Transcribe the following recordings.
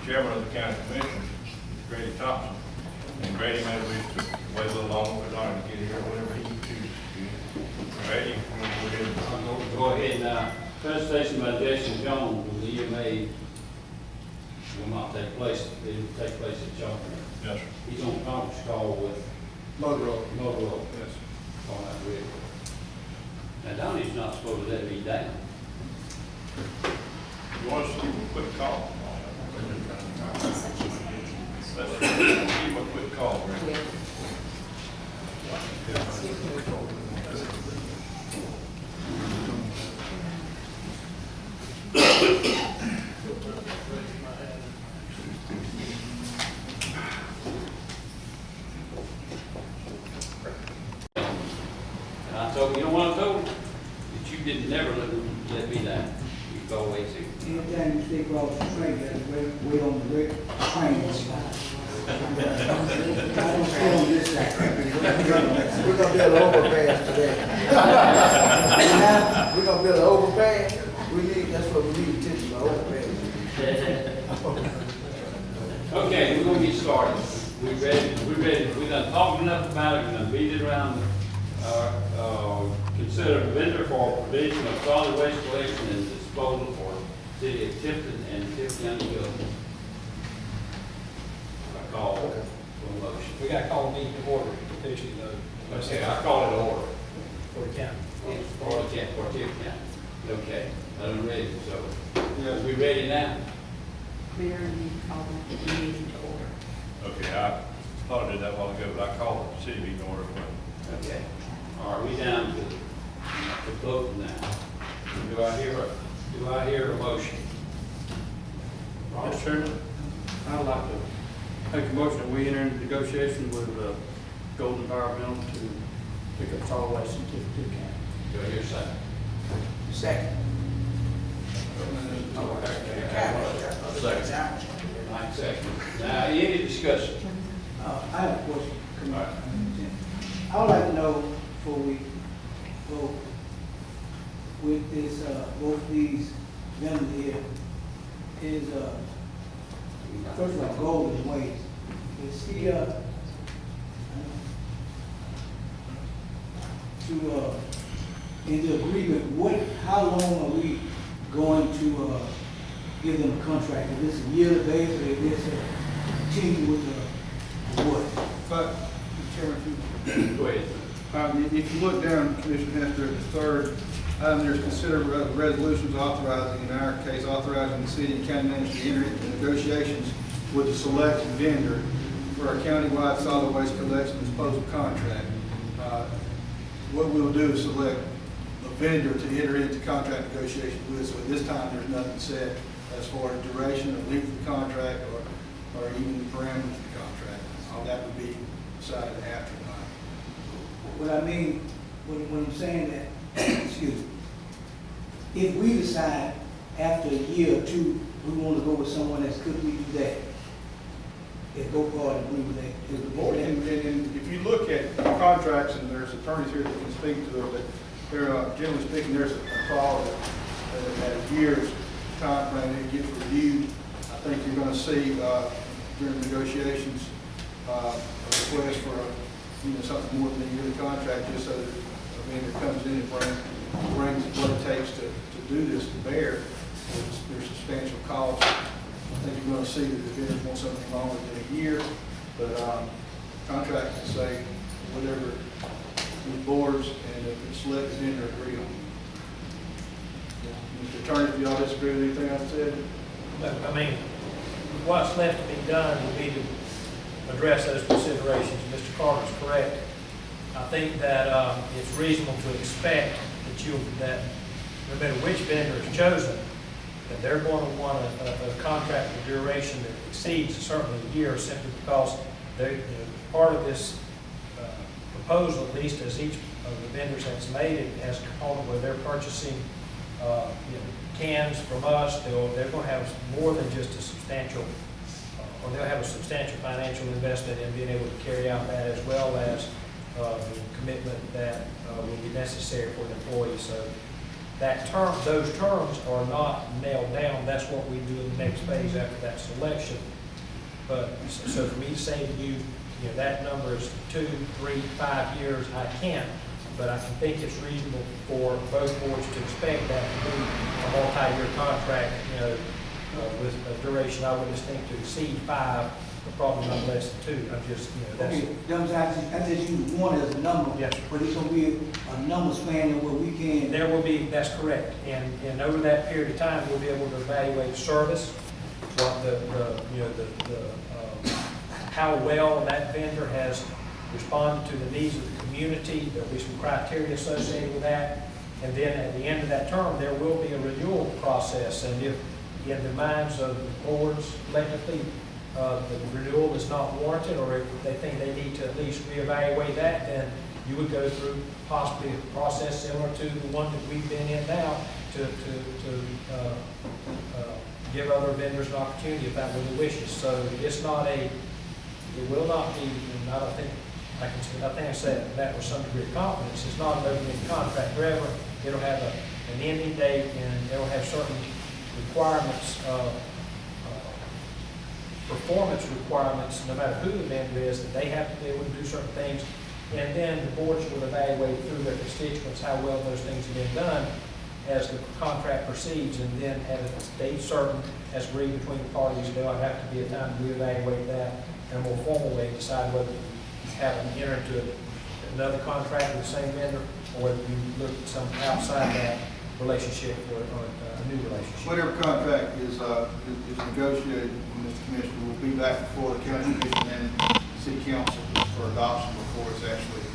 chairman of the county commission, Grady Thompson. And Grady maybe took wait a little longer for Donnie to get here, whatever he chooses to. Grady, you Go ahead now. Presentation by Jason Jones with the EMA will not take place. It will take place at Jones. Yes, sir. He's on conference call with Motorola. Yes. On that rig. Now Donnie's not supposed to let me down. You want us to give him a quick call? Let's give him a quick call, Grady. And I told him, you know what I told him? That you didn't never let me down. You've always said. Anytime you stay across the train, you have to wait on the train. I don't stay on this side. We're gonna build an overpass today. We're gonna build an overpass. That's what we need to teach, an overpass. Okay, we're gonna get started. We done talked enough about it, we done beat it around. Consider a vendor for provision of solid waste collection and disposal for city of Tifton and Tifton County government. I call for a motion. We got to call a meeting to order officially though. Okay, I call it order. For the county. For Tifton County. Okay, I'm ready, so, we ready now? Mayor, you call the meeting to order. Okay, I thought I did that a while ago, but I called the city meeting order. Okay. All right, we down to vote now. Do I hear a motion? Mr. Chairman, I'd like to make a motion that we enter into negotiation with Golden Environmental to pick up solid waste in Tifton County. Do I hear a second? Second. Second. Mike second. Now, any discussion? I have a question. All right. I would like to know before we go with this, both these vendors here, is, first of all, Golden Waste. Is he, in the agreement, how long are we going to, give them a contract? Is this a yearly basis, or is this a continue with the what? But, Chairman, Go ahead. if you look down, Commissioner Hester, at the third item, there's consider resolutions authorizing, in our case, authorizing the city and county manager to enter into negotiations with the select vendor for a countywide solid waste collection and disposal contract. What we'll do is select a vendor to enter into contract negotiations with, so at this time, there's nothing set as far as duration or length of the contract or even the parameters of the contract. All that would be decided after tonight. What I mean, when I'm saying that, excuse me, if we decide after a year or two, we want to go with someone else, could we do that? If both parties agree with that? If the board- And if you look at contracts, and there's attorneys here that can speak to it, but they're, generally speaking, there's a clause that at a year's time frame, it gets reviewed. I think you're going to see during negotiations a request for something more than a yearly contract, just so that a vendor comes in and brings what it takes to do this to bear. There's substantial cost. I think you're going to see that the vendors want something longer than a year, but contracts to say whatever the boards and if the select vendor agree on. Mr. Attorney, if y'all disagree with anything I've said? No, I mean, what's left to be done would be to address those considerations. Mr. Carter's correct. I think that it's reasonable to expect that no matter which vendor is chosen, that they're going to want a contract with duration that exceeds certainly a year, simply because part of this proposal, at least as each of the vendors has made it, has a component where they're purchasing cans from us. They're going to have more than just a substantial, or they'll have a substantial financial investment in being able to carry out that, as well as the commitment that will be necessary for the employees. So that term, those terms are not nailed down. That's what we do in the next phase after that selection. But, so for me to say to you, you know, that number is 2, 3, 5 years, I can't. But I can think it's reasonable for both boards to expect that to be a multi-year contract, you know, with a duration I would just think to exceed 5, but probably not less than 2. I'm just, you know, that's. Okay, I just use 1 as a number. Yes. But it's gonna be a number span where we can. There will be, that's correct, and over that period of time, we'll be able to evaluate service, what how well that vendor has responded to the needs of the community. There'll be some criteria associated with that, and then at the end of that term, there will be a renewal process, and if in the minds of the boards collectively, the renewal is not warranted, or if they think they need to at least reevaluate that, then you would go through possibly a process similar to the one that we've been in now to give other vendors an opportunity if that were the wishes. So it's not it will not be, and I don't think I think I said that with some degree of confidence, it's not an open-ended contract forever. It'll have an ending date, and it'll have certain requirements, performance requirements, no matter who the vendor is, that they have to be able to do certain things. And then the boards will evaluate through their constituents how well those things have been done as the contract proceeds, and then at a date certain, as agreed between the parties, there'll have to be a time to reevaluate that in a more formal way, decide whether you have them enter into another contract with the same vendor, or whether you look at some outside that relationship or a new relationship. Whatever contract is negotiated, Mr. Commissioner, will be back before the county commission and city council for adoption before it's actually.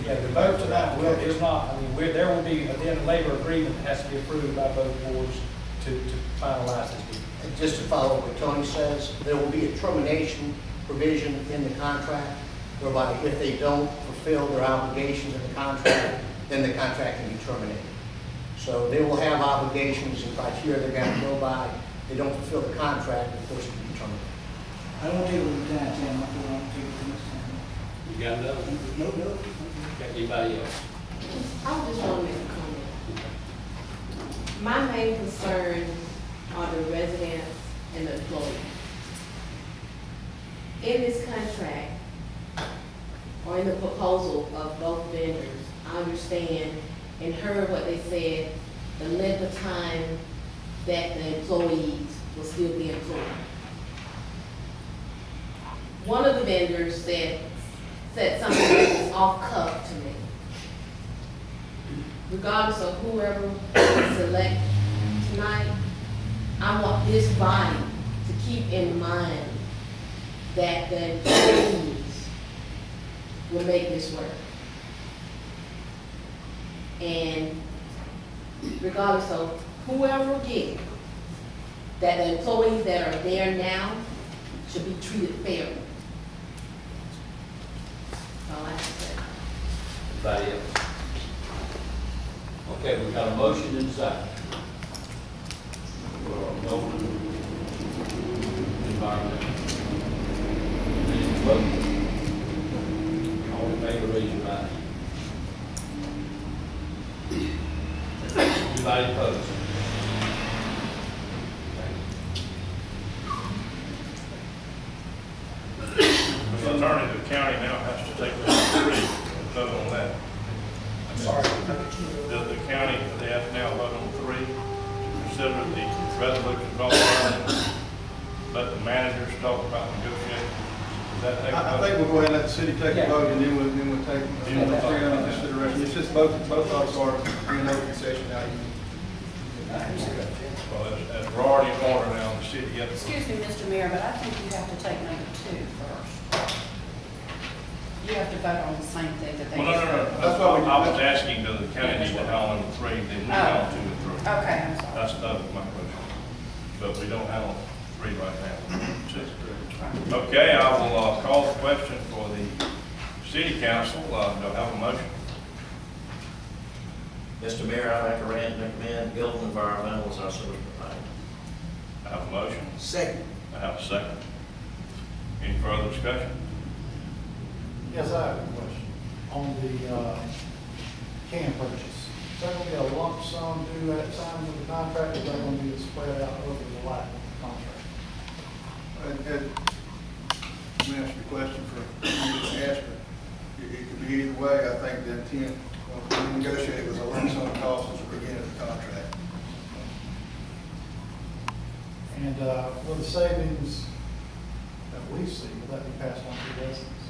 Yeah, the vote tonight is not, I mean, there will be a labor agreement that has to be approved by both boards to finalize this deal. And just to follow what Tony says, there will be a termination provision in the contract whereby if they don't fulfill their obligations in the contract, then the contract can be terminated. So they will have obligations and criteria they're going to go by. If they don't fulfill the contract, of course, it can be terminated. I don't take it with the time, Sam. I don't take it too much time. You got another one? No. Got anybody else? I just want to make a comment. My main concern are the residents and the employees. In this contract, or in the proposal of both vendors, I understand and heard what they said, the length of time that the employees will still be employed. One of the vendors said something that was off cuff to me. Regardless of whoever we select tonight, I want this body to keep in mind that the employees will make this work. And regardless of whoever gets, that the employees that are there now should be treated fairly. That's all I have to say. Anybody else? Okay, we've got a motion and a second. Open environment. Any vote? All in favor, raise your right hand. Anybody opposed? The attorney, the county now has to take the 3 and vote on that. I'm sorry. The county, they have to now vote on 3, consider the resolution vote, let the managers talk about negotiating. Is that take a I vote? think we'll go ahead and let the city take a Yeah. vote, and then we'll take three under consideration. It's just both of us are in open session now. Well, as we're already in order now, the city gets. Excuse me, Mr. Mayor, but I think you have to take number 2 first. You have to vote on the same thing that they Well, just no. voted. That's what I was asking, does the county need to have number 3, then we have 2 and 3. Okay, I'm sorry. That was my question. But we don't have 3 right now. Okay, I will call the question for the city council. Do I have a motion? Mr. Mayor, I'd like to recommend Gilpin Environmental as our service provider. I have a motion. Second. I have a second. Any further discussion? Yes, I have a question on the can purchase. Is that gonna be a lump sum due at signing of the contract, or is that gonna be spread out over the life of the contract? Let me ask you a question for you to ask her. It could be either way. I think the intent when we negotiate was a lump sum cost at the beginning of the contract. And will the savings that we see, will that be passed on to residents?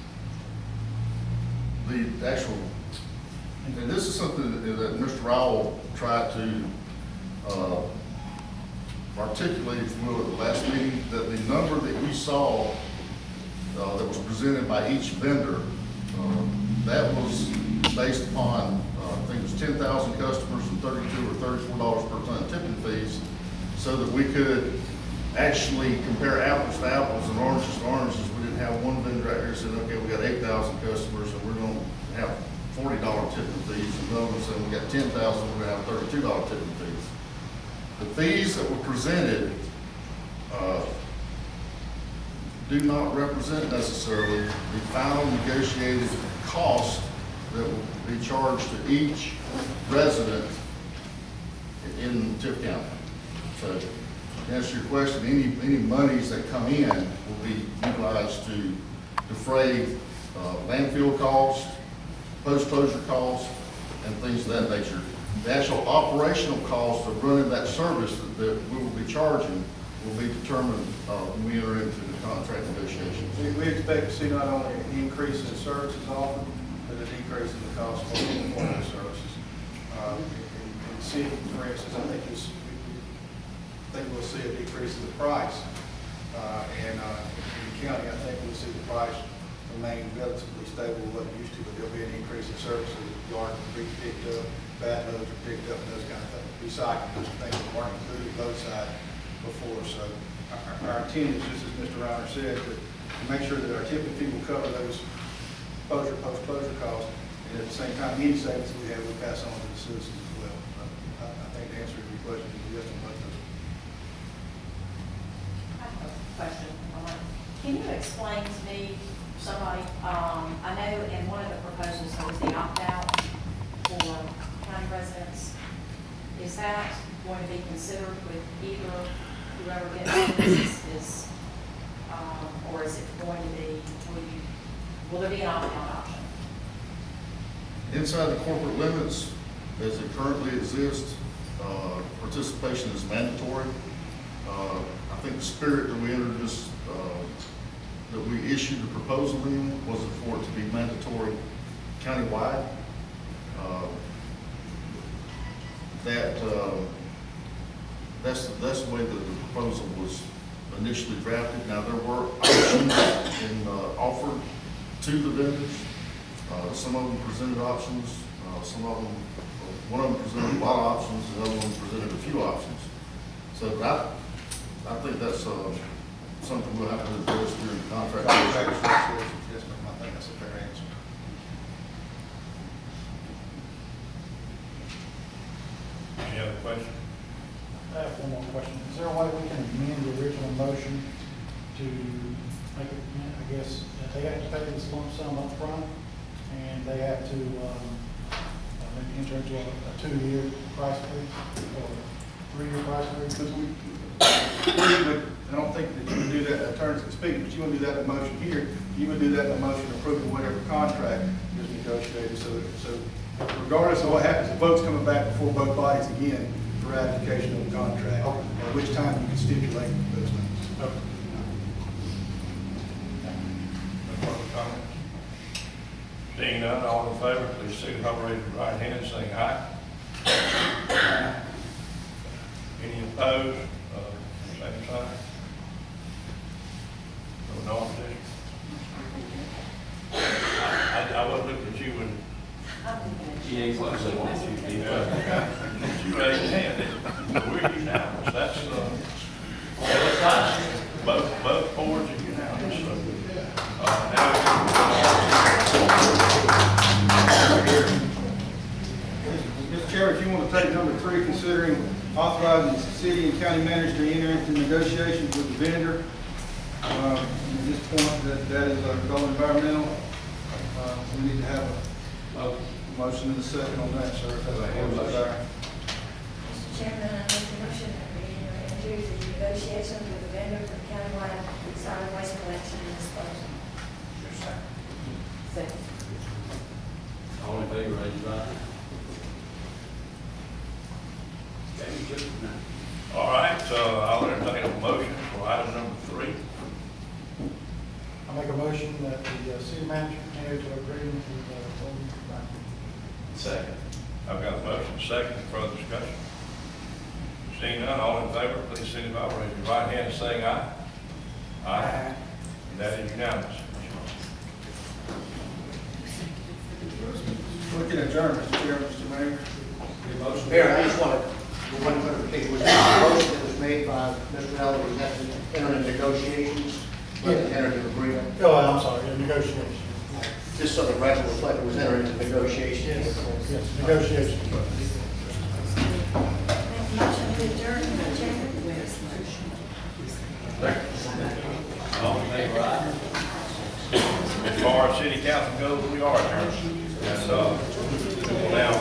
The actual, and this is something that Mr. Rowell tried to articulate, if you will, at the last meeting, that the number that we saw that was presented by each vendor, that was based upon, I think it was 10,000 customers and $32 or $34 per ton tipping fees, so that we could actually compare apples to apples and oranges to oranges. We didn't have one vendor out here saying, okay, we got 8,000 customers and we're going to have $40 tipping fees, and another one saying we got 10,000, we're going to have $32 tipping fees. The fees that were presented do not represent necessarily the final negotiated cost that will be charged to each resident in Tift County. So, to answer your question, any monies that come in will be utilized to defray landfill costs, post-closure costs, and things of that nature. The actual operational cost of running that service that we will be charging will be determined when we enter into the contract negotiations. We expect to see not only an increase in services offered, but a decrease in the cost for those services. In the city, for instance, I think we'll see a decrease in the price. And in the county, I think we'll see the price remain relatively stable what it used to, but there'll be an increase in services. Yard will be picked up, bad loads are picked up, and those kind of things. Recycling, those things that weren't included both sides before. So our intent is, just as Mr. Reiner said, to make sure that our tipping fee will cover those post-closure costs, and at the same time, any savings that we have, we pass on to the citizens as well. I think the answer to your question is yes on both of those. I have a question. Can you explain to me, somebody, I know in one of the proposals there was the opt-out for county residents. Is that going to be considered with either whoever gets this, or is it going to be, will there be an opt-out option? Inside the corporate limits, as it currently exists, participation is mandatory. I think the spirit that we entered this, that we issued the proposal in, was for it to be mandatory countywide. That's the way that the proposal was initially drafted. Now, there were options offered to the vendors. Some of them presented options. Some of them, one of them presented a lot of options, and the other one presented a few options. So I think that's something we'll have to address during the contract. Yes, ma'am, I think that's a fair answer. Any other questions? I have one more question. Is there a way we can amend the original motion to make it, I guess, that they have to pay this lump sum up front, and they have to maybe enter into a 2-year price freeze or 3-year price freeze? Because I don't think that you would do that, attorneys can speak, but you wouldn't do that in a motion here. You would do that in a motion approving whatever contract is negotiated. So regardless of what happens, the vote's coming back before both bodies again for ratification of the contract, at which time you can stipulate those things. No further comments? Seeing none, all in favor, please signify by raising your right hand, saying aye. Aye. Any opposed? Same sign. No opposition. I wasn't looking at you when you raised your hand. We're unanimous. That's fine. Both boards are unanimous. So, Mr. Chair, if you want to take number 3, considering authorizing the city and county manager to enter into negotiations with the vendor. At this point, that is Golden Environmental. We need to have a Motion and a second on that, sir. Go ahead. Mr. Chairman, I make a motion that we enter into the negotiations with the vendor for the countywide solid waste collection and disposal. Second. All in favor, raise your right hand. Okay, you good now. All right, I'll entertain a motion for item number 3. I make a motion that the city manager enter into agreement with Golden Environmental. Second. I've got a motion, second, further discussion. Seeing none, all in favor, please signify by raising your right hand and saying aye. Aye. And that is unanimous. We can adjourn, Mr. Chairman, Mr. Mayor. Mayor, I just want to, one clarification, was that the motion that was made by Mr. Eller, was that to enter into negotiations, or to enter into agreement? Oh, I'm sorry, negotiation. Just so the record reflects, was enter into negotiations. Yes, negotiation. Make a motion to adjourn, Mr. Chairman. All in favor, aye. As far as city council goes, we are adjourned. And, we will now